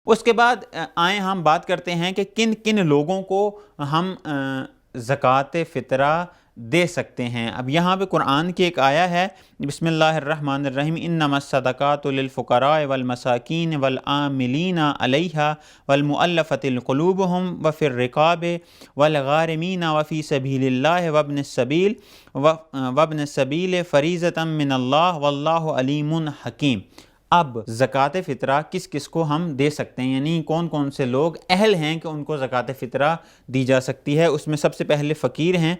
اس کے بعد آئیں ہم بات کرتے ہیں کہ کن کن لوگوں کو ہم زکوٰۃ فطرہ دے سکتے ہیں۔ اب یہاں پہ قرآن کی ایک آیا ہے، بسم اللہ الرحمن الرحیم، انما الصدقات للفقراء والمساکین والعاملین علیہا والمؤلفۃ قلوبہم وفی الرقاب والغارمین وفی سبیل اللہ وابن السبیل فریضۃ من اللہ واللہ علیم حکیم۔ اب زکوٰۃ فطرہ کس کس کو ہم دے سکتے ہیں، یعنی کون کون سے لوگ اہل ہیں کہ ان کو زکوٰۃ فطرہ دی جا سکتی ہے۔ اس میں سب سے پہلے فقیر ہیں،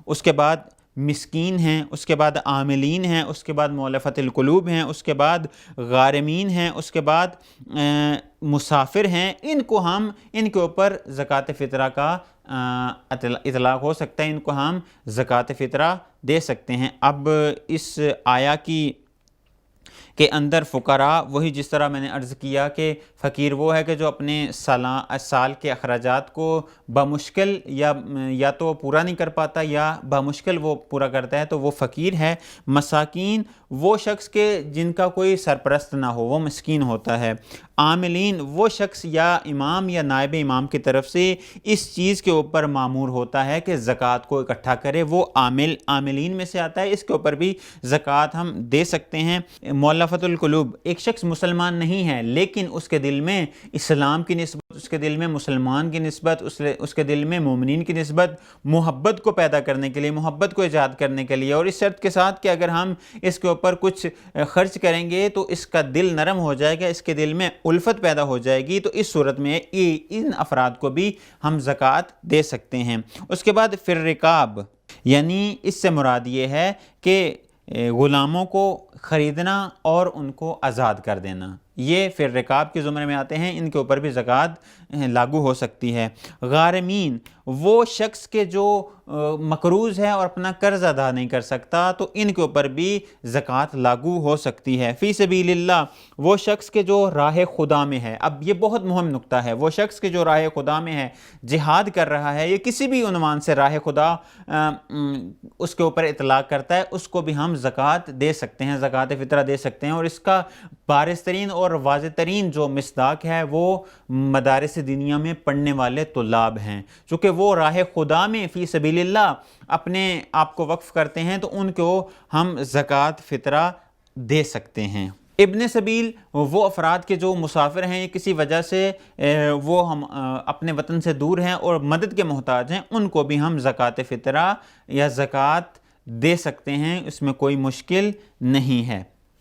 اس کے بعد مسکین ہیں، اس کے بعد عاملین ہیں، اس کے بعد مؤلفۃ القلوب ہیں، اس کے بعد غارمین ہیں، اس کے بعد مسافر ہیں۔ ان کے اوپر زکوٰۃ فطرہ کا اطلاق ہو سکتا ہے، ان کو ہم زکوٰۃ فطرہ دے سکتے ہیں۔ اب اس آیا کے اندر فقراء، وہی جس طرح میں نے عرض کیا کہ فقیر وہ ہے کہ جو اپنے سال کے اخراجات کو بمشکل یا تو پورا نہیں کر پاتا یا بمشکل وہ پورا کرتا ہے، تو وہ فقیر ہے۔ مساکین وہ شخص کے جن کا کوئی سرپرست نہ ہو، وہ مسکین ہوتا ہے۔ عاملین وہ شخص یا امام یا نائب امام کی طرف سے اس چیز کے اوپر مامور ہوتا ہے کہ زکوٰۃ کو اکٹھا کرے، وہ عاملین میں سے آتا ہے، اس کے اوپر بھی زکوٰۃ ہم دے سکتے ہیں۔ مؤلفۃ القلوب ایک شخص مسلمان نہیں ہے لیکن اس کے دل میں اسلام کی نسبت، اس کے دل میں مسلمان کی نسبت، اس کے دل میں مومنین کی نسبت، محبت کو پیدا کرنے کے لیے، محبت کو ایجاد کرنے کے لیے، اور اس شرط کے ساتھ کہ اگر ہم اس کے اوپر کچھ خرچ کریں گے تو اس کا دل نرم ہو جائے گا، اس کے دل میں الفت پیدا ہو جائے گی، تو اس صورت میں ان افراد کو بھی ہم زکوٰۃ دے سکتے ہیں۔ اس کے بعد فی الرقاب، یعنی اس سے مراد یہ ہے کہ غلاموں کو خریدنا اور ان کو آزاد کر دینا، یہ فی الرقاب کے زمرے میں آتے ہیں، ان کے اوپر بھی زکوٰۃ لاگو ہو سکتی ہے۔ غارمین وہ شخص کے جو مقروض ہے اور اپنا قرض ادا نہیں کر سکتا، تو ان کے اوپر بھی زکوٰۃ لاگو ہو سکتی ہے۔ فی سبیل اللہ وہ شخص کے جو راہ خدا میں ہے، اب یہ بہت مہم نکتہ ہے، وہ شخص کے جو راہ خدا میں ہے، جہاد کر رہا ہے، یہ کسی بھی عنوان سے راہ خدا اس کے اوپر اطلاق کرتا ہے، اس کو بھی ہم زکوٰۃ دے سکتے ہیں، زکوٰۃ فطرہ دے سکتے ہیں۔ اور اس کا بارز ترین اور واضح ترین جو مصداق ہے وہ مدارس دینیا میں پڑھنے والے طلاب ہیں، چونکہ وہ راہ خدا میں فی سبیل اللہ اپنے آپ کو وقف کرتے ہیں، تو ان کو ہم زکوٰۃ فطرہ دے سکتے ہیں۔ ابن سبیل وہ افراد کے جو مسافر ہیں، کسی وجہ سے وہ ہم اپنے وطن سے دور ہیں اور مدد کے محتاج ہیں، ان کو بھی ہم زکوٰۃ فطرہ یا زکوٰۃ دے سکتے ہیں، اس میں کوئی مشکل نہیں ہے۔